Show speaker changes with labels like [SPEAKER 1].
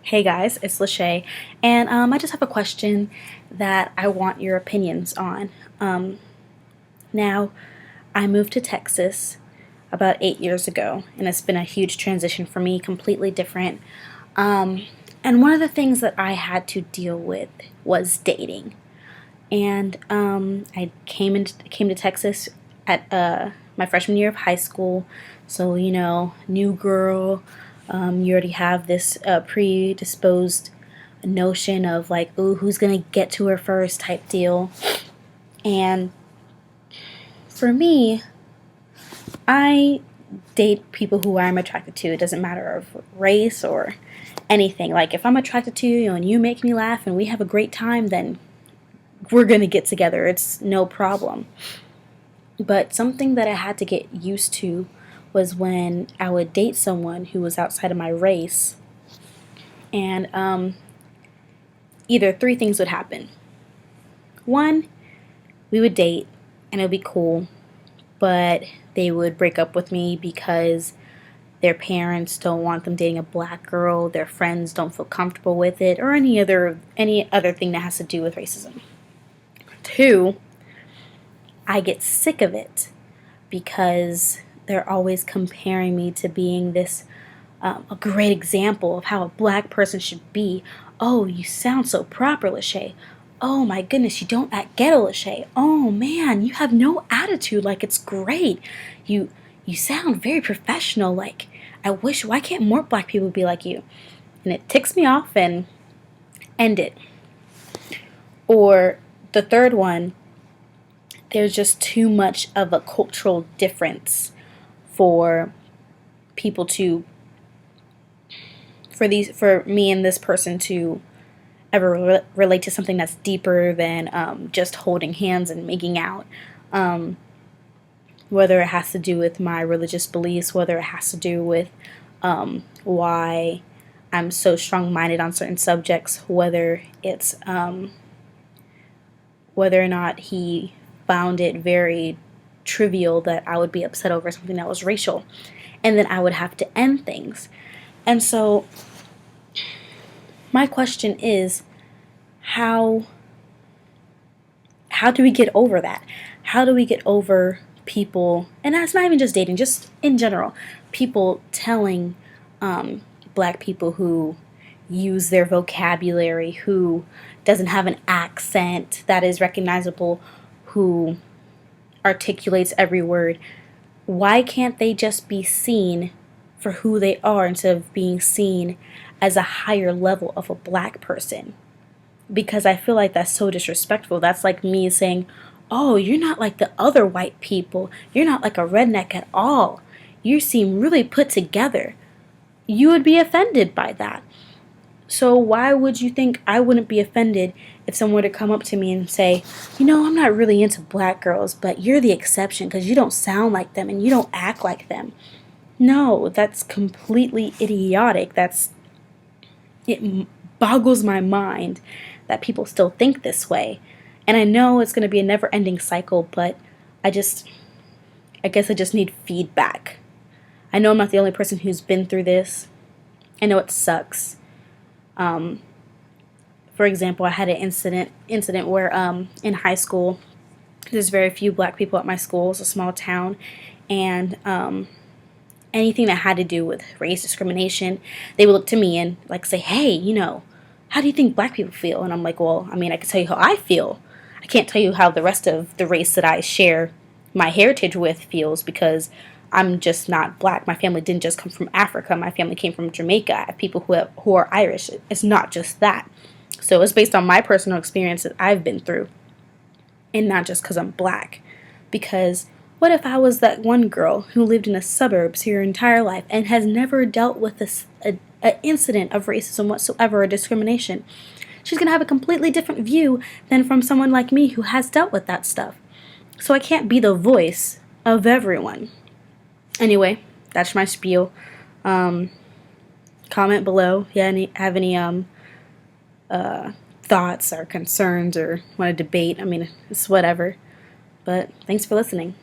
[SPEAKER 1] Hey guys, it's Lachey, and I just have a question that I want your opinions on. Um, now, I moved to Texas about 8 years ago, and it's been a huge transition for me, completely different. Um, and one of the things that I had to deal with was dating. And I came to Texas at my freshman year of high school. So new girl. You already have this predisposed notion of like, ooh, who's gonna get to her first type deal. And for me, I date people who I'm attracted to. It doesn't matter of race or anything. Like if I'm attracted to you and you make me laugh and we have a great time, then we're gonna get together. It's no problem. But something that I had to get used to was when I would date someone who was outside of my race, and either three things would happen. One, we would date and it would be cool, but they would break up with me because their parents don't want them dating a black girl, their friends don't feel comfortable with it, or any other thing that has to do with racism. Two, I get sick of it because they're always comparing me to being this a great example of how a black person should be. Oh, you sound so proper, Lachey. Oh my goodness, you don't act ghetto, Lachey. Oh man, you have no attitude. Like it's great. You you sound very professional. Like I wish. Why can't more black people be like you? And it ticks me off and end it. Or the third one, there's just too much of a cultural difference for people to for me and this person to ever relate to something that's deeper than just holding hands and making out. Um, whether it has to do with my religious beliefs, whether it has to do with why I'm so strong minded on certain subjects, whether it's whether or not he found it very trivial that I would be upset over something that was racial. And then I would have to end things. And so my question is how how do we get over that? How do we get over people, and that's not even just dating, just in general, people telling um, black people who use their vocabulary, who doesn't have an accent that is recognizable, who articulates every word, why can't they just be seen for who they are instead of being seen as a higher level of a black person? Because I feel like that's so disrespectful. That's like me saying, oh, you're not like the other white people. You're not like a redneck at all. You seem really put together. You would be offended by that. So why would you think I wouldn't be offended if someone were to come up to me and say, I'm not really into black girls, but you're the exception because you don't sound like them and you don't act like them. No, that's completely idiotic. It boggles my mind that people still think this way. And I know it's going to be a never-ending cycle, but I just I guess I just need feedback. I know I'm not the only person who's been through this. I know it sucks. Um, for example, I had an incident where in high school, there's very few black people at my school. It's a small town, and anything that had to do with race discrimination, they would look to me and like say, "Hey, how do you think black people feel?" And I'm like, "Well, I mean, I can tell you how I feel. I can't tell you how the rest of the race that I share my heritage with feels because I'm just not black. My family didn't just come from Africa. My family came from Jamaica. I have people who are Irish. It's not just that. So it's based on my personal experience that I've been through, and not just because I'm black. Because what if I was that one girl who lived in the suburbs her entire life and has never dealt with a incident of racism whatsoever or discrimination? She's going to have a completely different view than from someone like me who has dealt with that stuff. So I can't be the voice of everyone. Anyway, that's my spiel. Um, Comment below if you have any thoughts or concerns or want to debate. I mean, it's whatever. But thanks for listening.